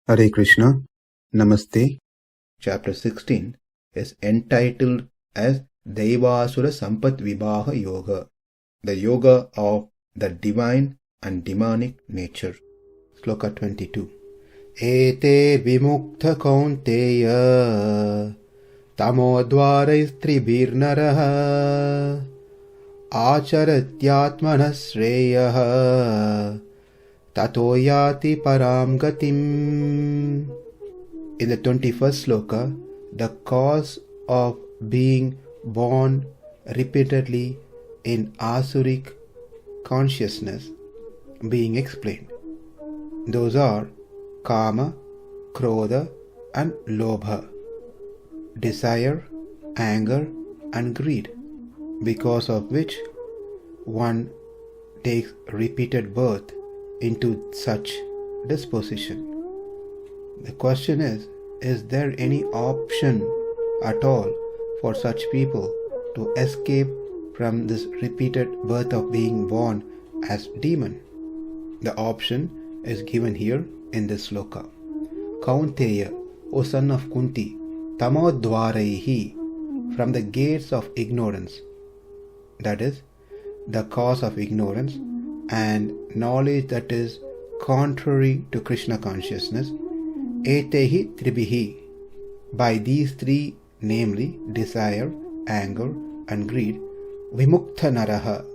Hare Krishna, Namaste. Chapter 16 is entitled as Deivasura Sampat Vibhaga Yoga, the yoga of the divine and demonic nature. Sloka 22. Etair vimuktaḥ kaunteya, tamo-dvārais tribhir naraḥ, ācaraty ātmanaḥ śreyas, tato yāti parāṁ gatim. In the 21st sloka, the cause of being born repeatedly in asuric consciousness being explained. Those are kama, krodha and lobha, desire, anger and greed, because of which one takes repeated birth into such disposition. The question is there any option at all for such people to escape from this repeated birth of being born as demon? The option is given here in this sloka. Kaunteya, O son of Kuntī, tamo-dvārais, from the gates of ignorance, that is, the cause of ignorance and knowledge that is contrary to Krishna consciousness, etair tribhir, by these three, namely desire, anger and greed, vimuktaḥ naraḥ,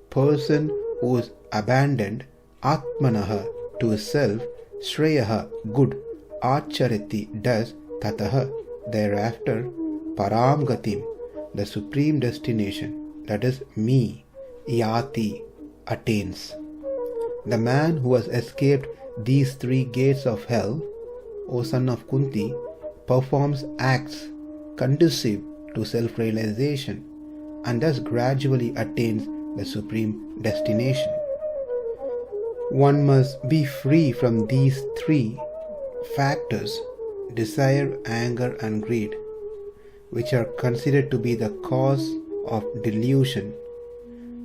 person who is abandoned, ātmanaḥ, to his self, śreyas, good, ācaraty, does, tatah, thereafter, parāṁ gatim, the supreme destination, that is me, yāti, attains. The man who has escaped these three gates of hell, O son of Kuntī, performs acts conducive to self-realization and thus gradually attains the supreme destination. One must be free from these three factors, desire, anger and greed, which are considered to be the cause of delusion,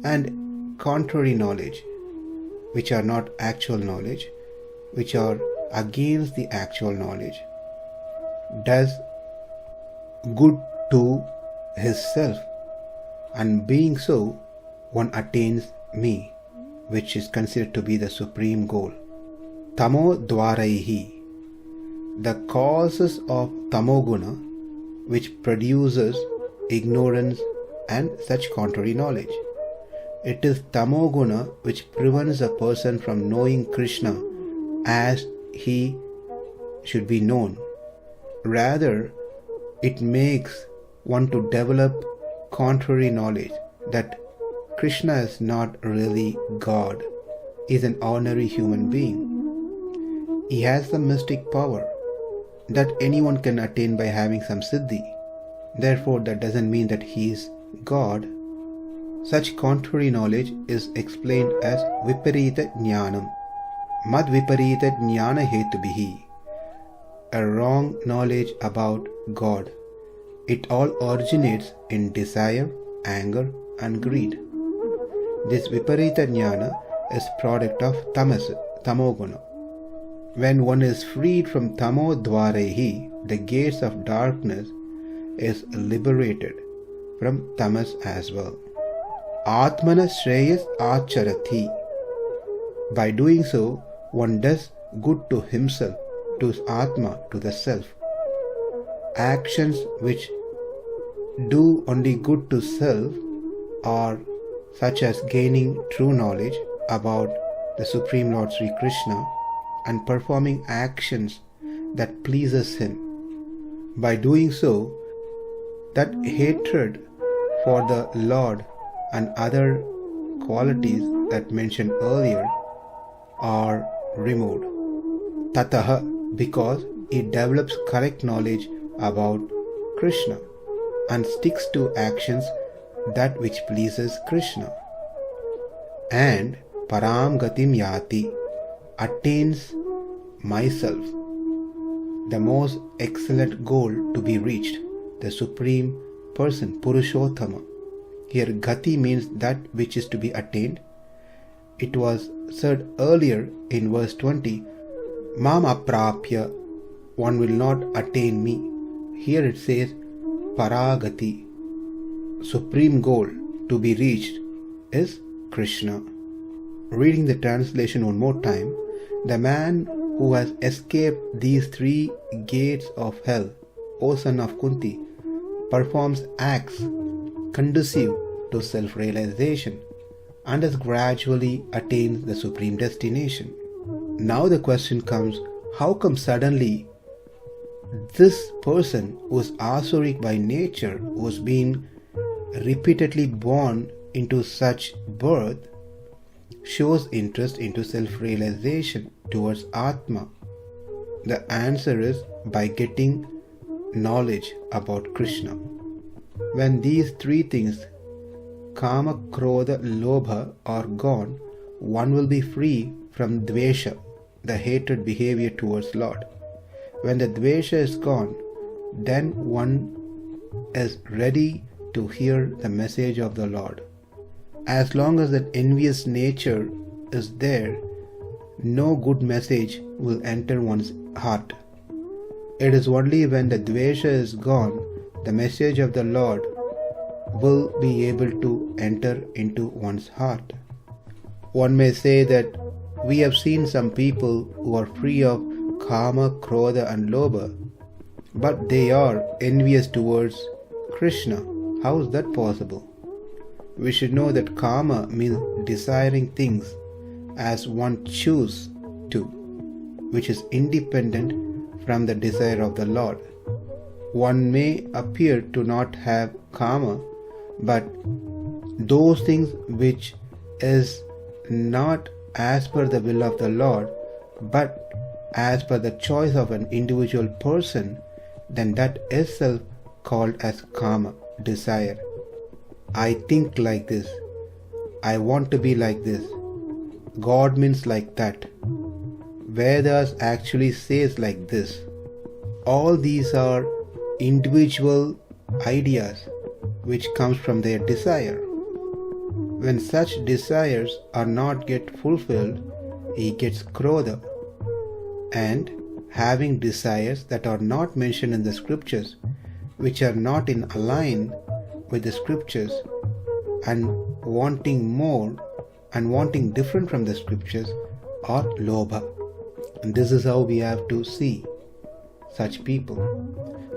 and contrary knowledge, which are not actual knowledge, which are against the actual knowledge, does good to his self, and being so, one attains me, which is considered to be the supreme goal. Tamo-dvārais, the causes of tamoguna, which produces ignorance and such contrary knowledge. It is tamoguna which prevents a person from knowing Krishna as he should be known. Rather, it makes one to develop contrary knowledge that Krishna is not really God, he is an ordinary human being. He has the mystic power that anyone can attain by having some siddhi. Therefore, that doesn't mean that he is God. Such contrary knowledge is explained as viparīta jñānam, mad viparīta jñāna hetubhihi, a wrong knowledge about God. It all originates in desire, anger and greed. This viparīta jñāna is product of tamoguna. When one is freed from tamo-dvārais, the gates of darkness, is liberated from tamas as well. ātmanaḥ śreyas ācaraty. By doing so, one does good to himself, to his atma, to the self. Actions which do only good to self are such as gaining true knowledge about the Supreme Lord Sri Krishna and performing actions that pleases him. By doing so, that hatred for the Lord and other qualities that mentioned earlier are removed. Tatah, because it develops correct knowledge about Krishna and sticks to actions that which pleases Krishna. And parāṁ gatim yāti, attains myself, the most excellent goal to be reached, the supreme person, Purushottama. Here gati means that which is to be attained. It was said earlier in verse 20 Mam aprapya, one will not attain me. Here it says parāgati, supreme goal to be reached is Krishna. Reading the translation one more time, the man who has escaped these 3 gates of hell, O son of Kuntī, performs acts conducive to self-realization and thus gradually attains the supreme destination. Now the question comes, how come suddenly this person who is asuric by nature, who has been repeatedly born into such birth, shows interest into self-realization towards Atma? The answer is by getting knowledge about Krishna. When these 3 things, kama, krodha, lobha, are gone, one will be free from dvesha, the hatred behavior towards Lord. When the dvesha is gone, then one is ready to hear the message of the Lord. As long as that envious nature is there, no good message will enter one's heart. It is only when the dvesha is gone, the message of the Lord will be able to enter into one's heart. One may say that we have seen some people who are free of kama, krodha and lobha, but they are envious towards Krishna. How is that possible? We should know that kama means desiring things as one chooses to, which is independent from the desire of the Lord. One may appear to not have kama, but those things which is not as per the will of the Lord, but as per the choice of an individual person, then that is self called as kama, desire. I think like this. I want to be like this. God means like that. Vedas actually says like this. All these are individual ideas which comes from their desire. When such desires are not get fulfilled, he gets krodha. And having desires that are not mentioned in the scriptures, which are not in align with the scriptures, and wanting more and wanting different from the scriptures, are lobha. And this is how we have to see such people.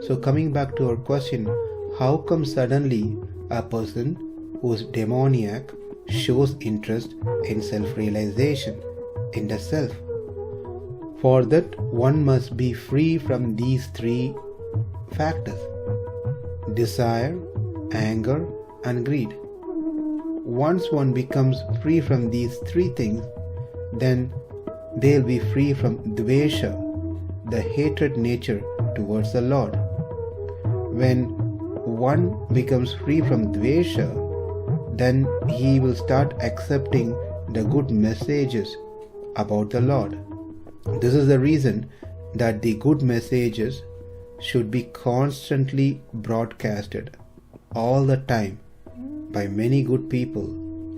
So coming back to our question, how come suddenly a person who is demoniac shows interest in self-realization, in the self? For that, one must be free from these 3 factors: desire, anger and greed. Once one becomes free from these 3 things, then they will be free from dvesha, the hatred nature towards the Lord. When one becomes free from dvesha, then he will start accepting the good messages about the Lord. This is the reason that the good messages should be constantly broadcasted all the time by many good people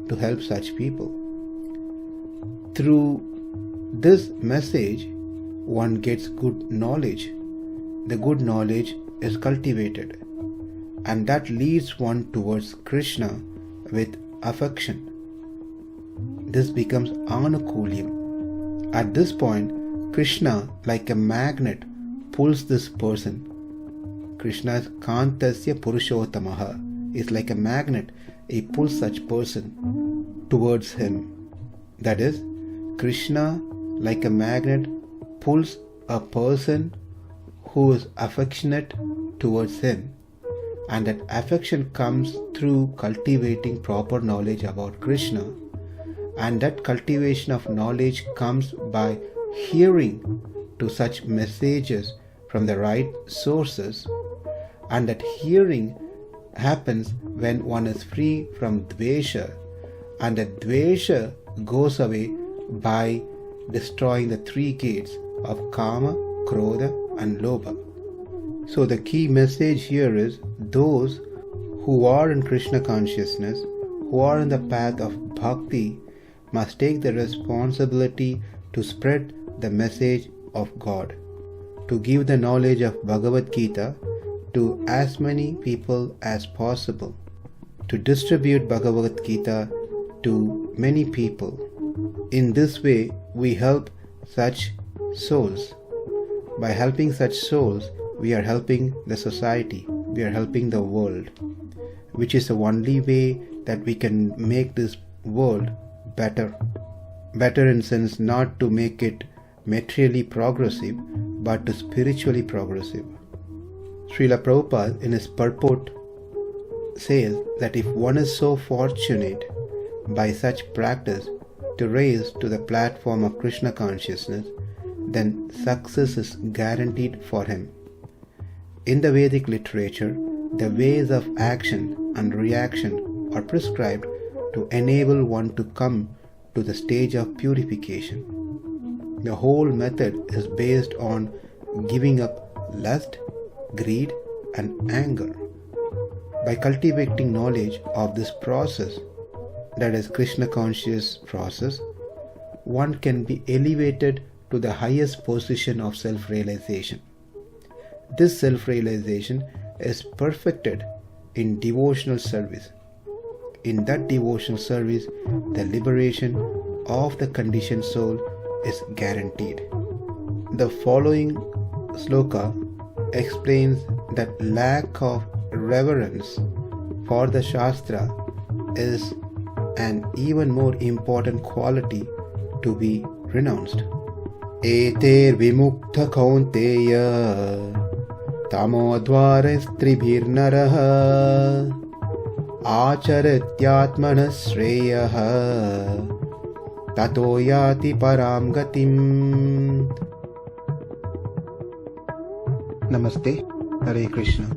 to help such people. Through this message, one gets good knowledge. The good knowledge is cultivated, and that leads one towards Krishna with affection. This becomes anukulyam. At this point, Krishna, like a magnet, pulls this person. Krishna is kaunteya purushotamaha, is like a magnet. He pulls such person towards him. That is, Krishna, like a magnet, pulls a person who is affectionate towards him, and that affection comes through cultivating proper knowledge about Krishna, and that cultivation of knowledge comes by hearing to such messages from the right sources, and that hearing happens when one is free from dvesha, and that dvesha goes away by destroying the 3 gates of kama, krodha and lobha. So the key message here is those who are in Krishna consciousness, who are in the path of bhakti, must take the responsibility to spread the message of God, to give the knowledge of Bhagavad Gita to as many people as possible, to distribute Bhagavad Gita to many people. In this way, we help such souls. By helping such souls, we are helping the society, we are helping the world, which is the only way that we can make this world better. Better in sense not to make it materially progressive, but to spiritually progressive. Srila Prabhupada in his purport says that if one is so fortunate by such practice to raise to the platform of Krishna consciousness, then success is guaranteed for him. In the Vedic literature, the ways of action and reaction are prescribed to enable one to come to the stage of purification. The whole method is based on giving up lust, greed, and anger. By cultivating knowledge of this process, that is Krishna conscious process, one can be elevated to the highest position of self-realization. This self-realization is perfected in devotional service. In that devotional service, the liberation of the conditioned soul is guaranteed. The following sloka explains that lack of reverence for the Shastra is an even more important quality to be renounced. Etair vimuktaḥ kaunteya tamo-dvārais tribhir naraḥ आचरत ātmanaḥ śreyas tato yāti parāṁ gatim. Namaste. Hare Krishna.